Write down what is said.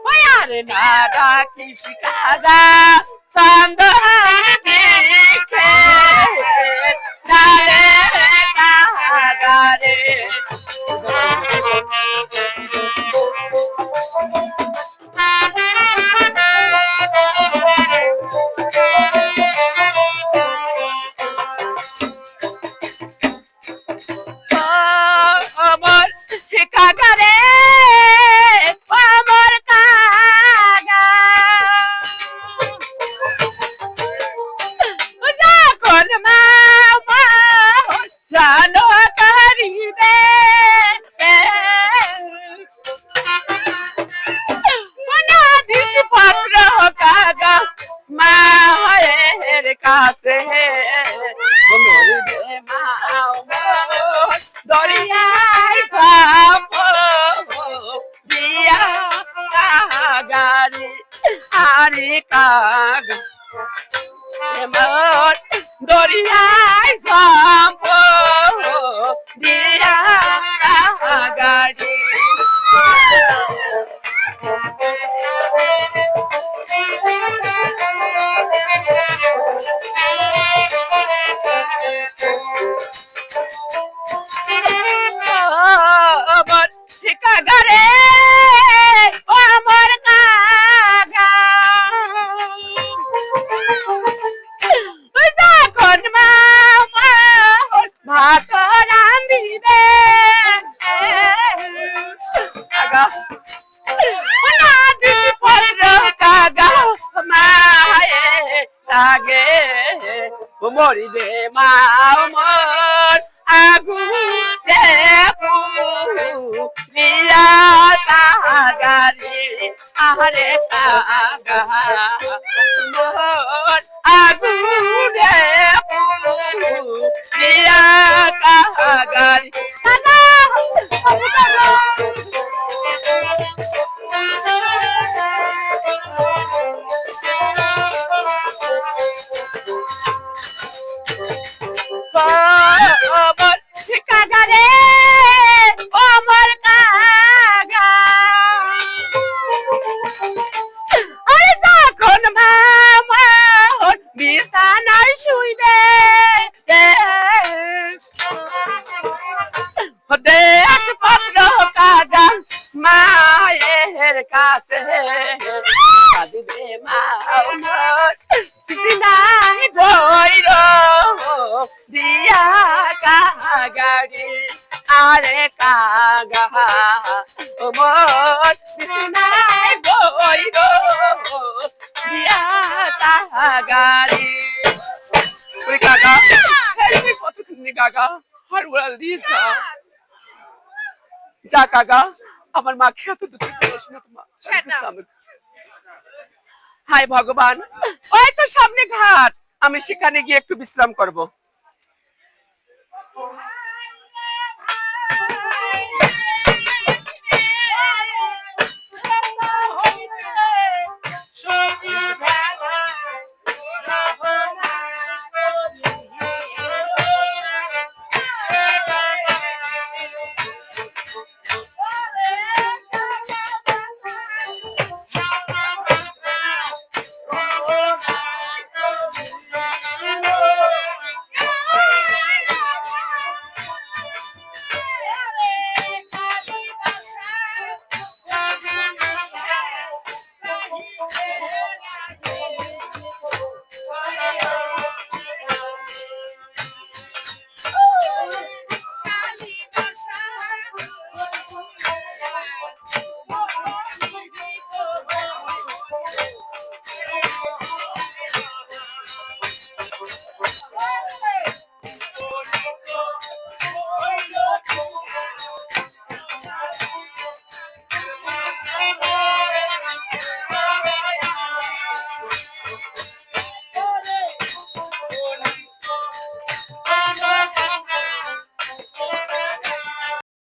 ওই আরে না রাখিস কাগা ছন্দ লিখে নারে কাগা রে আমার কাগা রে আমার কাগা যখন মা জানো করিবে দিস পত্র কাগা মায়ের কাছে মরিবে মা দরিয়ায় দিয়া কাগারি আরে কাগা এমন দরিয়ায় দিয়া কাগারি আমার কাগা রে আমার কাগা যখন মা ভাত রাঁধিবে কাগা না দিস পত্র কাগা মায়ে লাগে মরিবে মা আমার আগুতে দিয়া কাগারি আরে কাগা মোর আগুতে দিয়া কাগারি কাগা আমার কাগা রে আমার কাগা আরে যখন মামা বিছানায় শুইবে দেখ পত্র কাগা মায়ের কাছে কাঁদিবে মা আমার নাই ধৈর দিয়া কাগারি আরে কাগা মোর নাই ধৈর দিয়া কাগারি ওই কাগা কতক্ষণ কাগা হার উড়াল দিয়েছা যা কাগা আমার মা খেয়ে তো হায় ভগবান ওই তো সামনে ঘাট আমি সেখানে গিয়ে একটু বিশ্রাম করব।